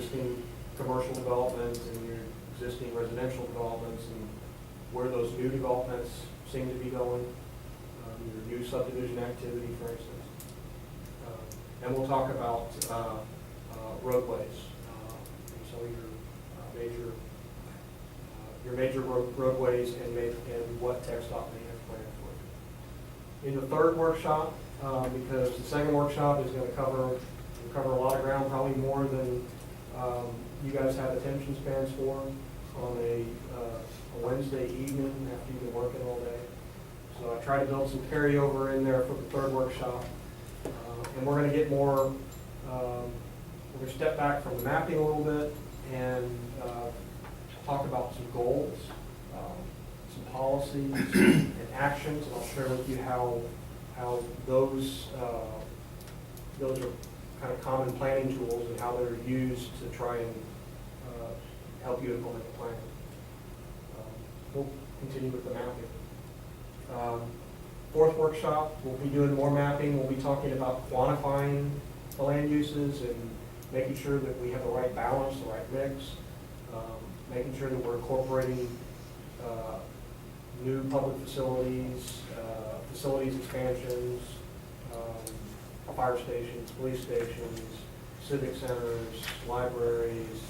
existing commercial developments and your existing residential developments and where those new developments seem to be going, your new subdivision activity, for instance. And we'll talk about roadways, some of your major roadways and what TxDOT may have planned for you. In the third workshop, because the second workshop is going to cover a lot of ground, probably more than you guys have attention spans for on a Wednesday evening after you've been working all day. So I try to build some carryover in there for the third workshop. And we're going to get more, we're going to step back from the mapping a little bit and talk about some goals, some policies and actions, and I'll share with you how those are kind of common planning tools and how they're used to try and help you implement the plan. We'll continue with the mapping. Fourth workshop, we'll be doing more mapping. We'll be talking about quantifying the land uses and making sure that we have the right balance, the right mix, making sure that we're incorporating new public facilities, facilities expansions, fire stations, police stations, civic centers, libraries,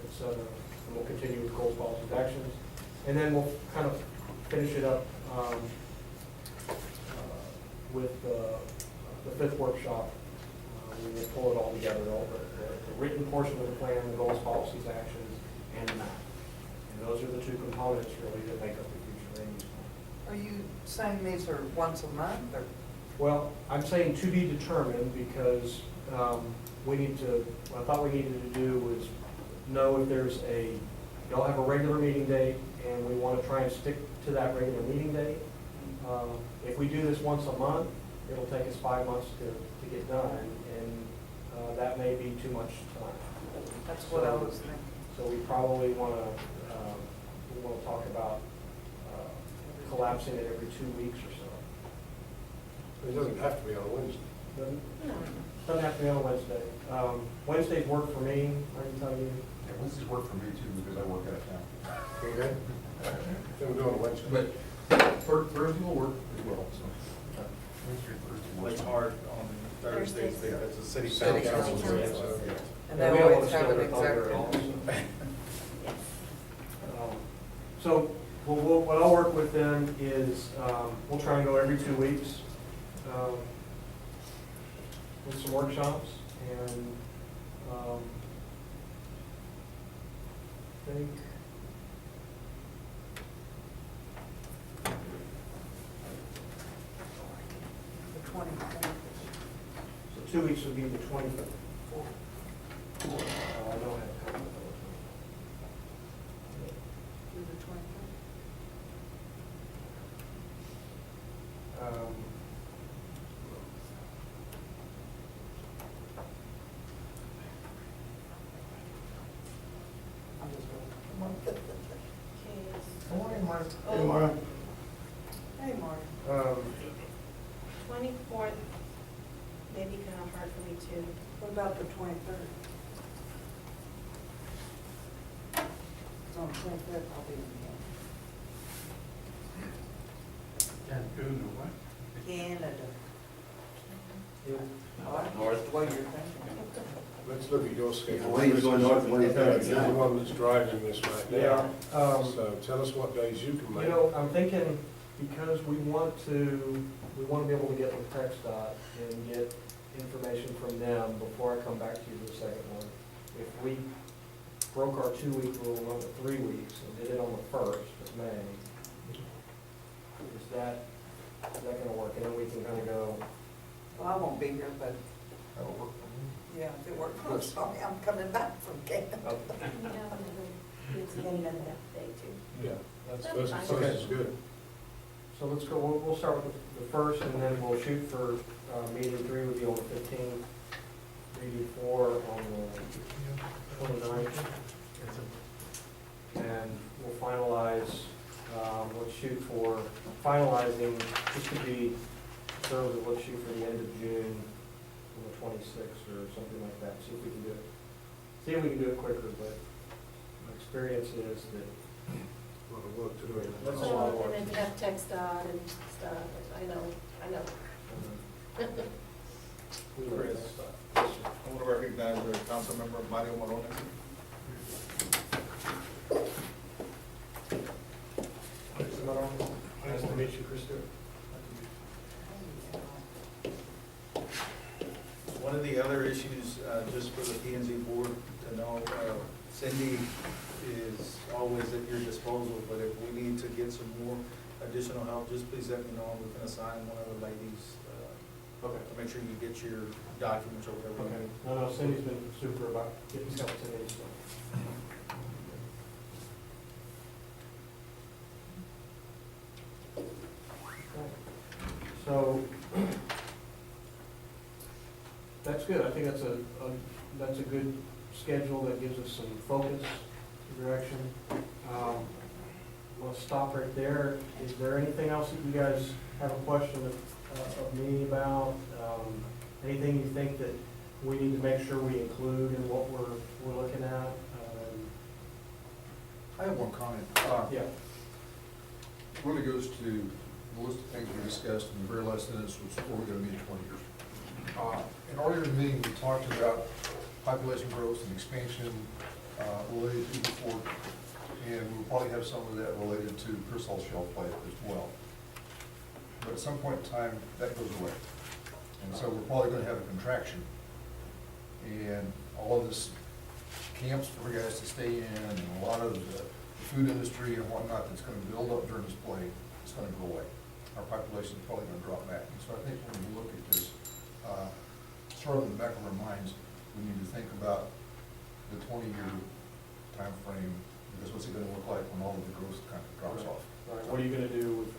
etc. And we'll continue with goals, policies, actions. And then we'll kind of finish it up with the fifth workshop. We'll pull it all together, the written portion of the plan, the goals, policies, actions, and the map. And those are the two components really that make up the future land use plan. Are you saying these are once a month or? Well, I'm saying to be determined because we need to, what I thought we needed to do was know if there's y'all have a regular meeting date and we want to try and stick to that regular meeting date. If we do this once a month, it'll take us 5 months to get done, and that may be too much time. That's what I was thinking. So we probably want to talk about collapsing it every 2 weeks or so. It doesn't have to be on a Wednesday. Doesn't have to be on a Wednesday. Wednesdays work for me, I can tell you. Yeah, Wednesdays work for me too because I work out of town. Okay? Then we'll do it on a Wednesday. But Thursday will work as well, so. Wednesday, Thursday works. It's hard on Thursdays, because it's a city City council. council. meeting, so- And Yeah, they we don't always wanna have steal an their thunder executive. also. So what I'll work with them is we'll try and go every 2 weeks with some workshops, and I think The 24th. so 2 weeks would be the 25th. I don't have time. Do the 24th. I'm just going. Good morning, Mark. Hey, Mark. Hey, Mark. 24th, maybe kind of hard for me too. What about the 23rd? It's on the 23rd, I'll be in Cancun or what? Canada. Yeah. North. What you're thinking. Let's look at your schedule. Well, he's going north when he's You're there. the one that's driving this right now. Yeah. So tell us what days you can You make. know, I'm thinking, because we want to be able to get with TxDOT and get information from them before I come back to you with the second one. If we broke our 2-week rule and went to 3 weeks and did it on the 1st of May, is that gonna work? And then we can kind of go, Well, I won't be here, but That'll work for me. yeah, if it works, I'm sorry, I'm coming back from Canada. It's getting another half day too. Yeah, that's That's first fine. is good. so let's go, we'll start with the 1st, and then we'll shoot for meeting 3 would be on the 15th, meeting 4 on the 29th. And we'll finalize, let's shoot for finalizing, this could be, let's shoot for the end of June, on the 26th or something like that. See see if we can do it quicker, but my experience is that A lot of work to do. that's a lot of work. And then you have text dot and stuff, I know. We learned Chris. that stuff. I want to recognize our council member Mario Morone. Nice to meet you, Chris Stewart. One of the other issues, just for the P and Z board to know, Cindy is always at your disposal, but if we need to get some more additional help, just please let me know, and we can assign one of the ladies, Okay. to make sure you get your documents or whatever. you Okay. need. No, Cindy's been super about getting stuff to me, so. So, that's good. I think that's a good schedule that gives us some focus, direction. We'll stop right there. Is there anything else that you guys have a question of me about? Anything you think that we need to make sure we include in what we're looking at? I have one comment. Yeah. Really goes to the list of things we discussed in the very last sentence was before we go to meet in 20 years. In earlier in the meeting, we talked about population growth and expansion related to the fort, and we'll probably have some of that related to Pearsall Shell Plate as well. But at some point in time, that goes away. And so we're probably going to have a contraction. And all of this camps for guys to stay in, and a lot of the food industry and whatnot that's going to build up during this play is going to go away. Our population is probably going to drop back. And so I think when we look at this, sort of in the back of our minds, we need to think about the 20-year time frame, because what's it going to look like when all of the growth kind of drops off? Right. What are you gonna do with,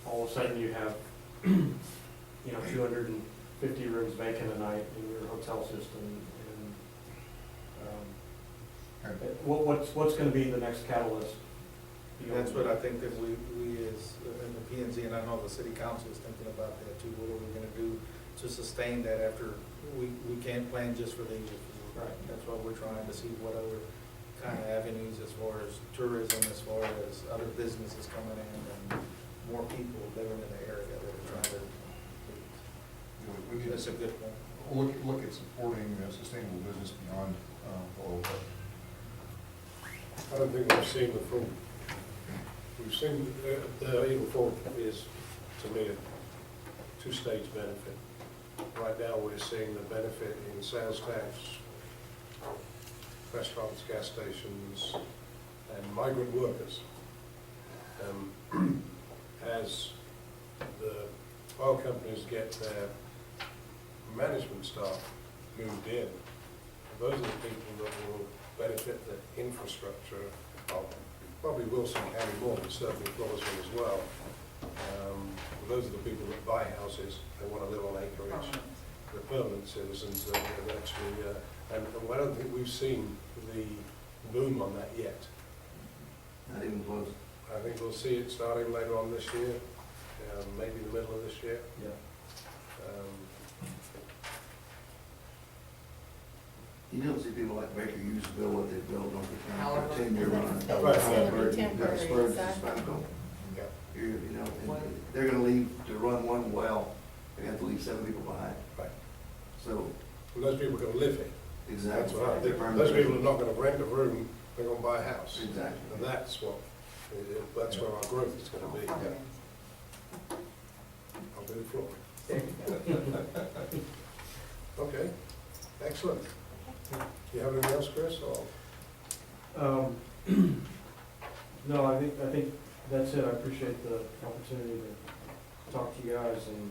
all of a sudden you have, 250 rooms vacant a night in your hotel system, and, what's gonna be the next catalyst? That's what I think that we as, in the P and Z, and I know the city council is thinking about that too, what are we gonna do to sustain that after, we can't plan just for these. Right. That's why we're trying to see what other kind of avenues as far as tourism, as far as other businesses coming in, and more people living in the area that are trying to. We need That's a good point. to look at supporting sustainable business beyond the oil patch. I don't think we've seen the full, we've seen, the Eagle Ford is, to me, a two-stage benefit. Right now, we're seeing the benefit in sales tax, restaurants, gas stations, and migrant workers. As the oil companies get their management staff moved in, those are the people that will benefit the infrastructure of probably Wilson County more, but certainly Floresville as well. Those are the people that buy houses, they want to live on acreage. The permanent citizens that actually, and I don't think we've seen the boom on that yet. Not even close. I think we'll see it starting later on this year, maybe the middle of this year. Yeah. You don't see people like Baker Hughes build what they built on the However, 10-year run. It's gonna be temporary, Spurs exactly. is Spanico. Yeah. You know, and they're gonna leave to run one well, they have to leave 7 people behind. Right. So, And those people are going to live here. That's exactly. what I think. Those people are not going to rent a room, they're going to buy a house. Exactly. And that's what, that's where our growth is going to be. I'll do the floor. Okay, excellent. You have anything else, Chris, or? No, I think that's it. I appreciate the opportunity to talk to you guys, and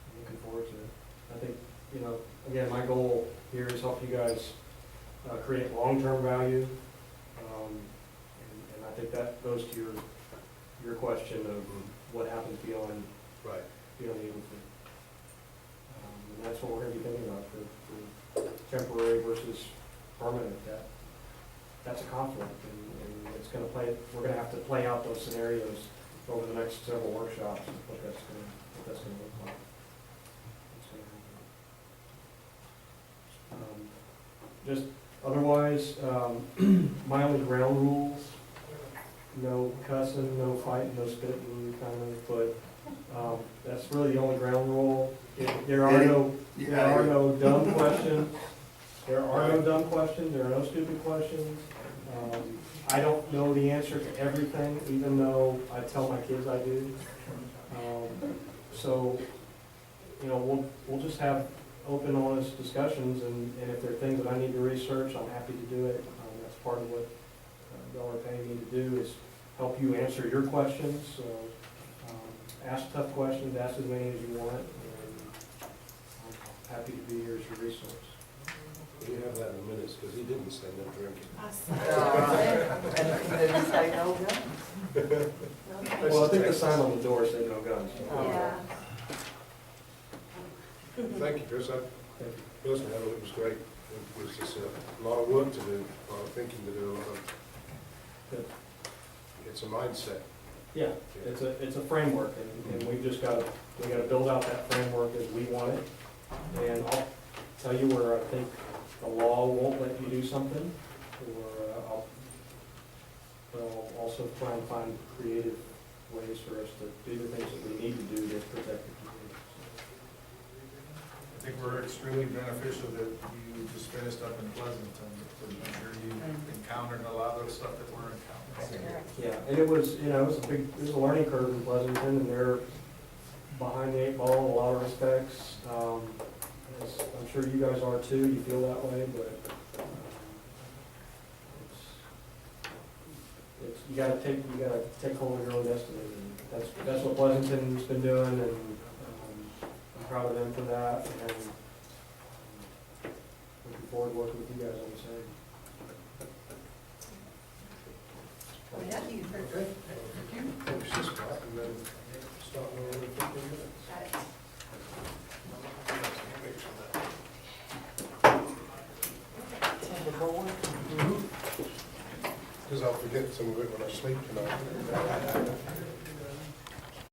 I'm looking forward to it. I think, again, my goal here is help you guys create long-term value. And I think that goes to your question of what happens beyond Right. the Eagle Ford. And that's what we're gonna be thinking about for temporary versus permanent. That's a conflict, and it's gonna we're gonna have to play out those scenarios over the next several workshops, and what that's gonna look like. It's gonna happen. just otherwise, my only ground rules, no cussing, no fighting, no spitting, kind of, but, that's really the only ground rule. There are no dumb questions. There are no dumb questions, there are no stupid questions. I don't know the answer to everything, even though I tell my kids I do. So, you know, we'll just have open, honest discussions, and if there are things that I need to research, I'm happy to do it. That's part of what y'all are paying me to do, is help you answer your questions. So, ask tough questions, ask as many as you want, and I'm happy to be here as your resource. We have that in the minutes, because he didn't say no drinking. I saw. And did he say no gun? Well, I think the sign on the door said no guns. So. Yeah. Thank you, Chris. I personally thought it was great. It was just a lot of work to do, a lot of thinking to do, a lot of, Good. it's a mindset. Yeah, it's a framework, and we've just got to build out that framework as we want it. And I'll tell you where I think the law won't let you do something, or but I'll also try and find creative ways for us to do the things that we need to do to protect the community. I think we're extremely beneficial that you just finished up in Pleasanton, because I'm sure you encountered a lot of the stuff that we're encountering. Yeah, and it was, you know, it was a learning curve in Pleasanton, and they're behind the eight ball in a lot of respects. As I'm sure you guys are too, you feel that way, but you gotta take hold of your own destiny. And that's what Pleasanton's been doing, and I'm proud of them for that, and looking forward to working with you guys on the same. Okay. Thank you. Finish this part and then start in another 15 minutes. Because I'll forget some of it when I sleep tonight.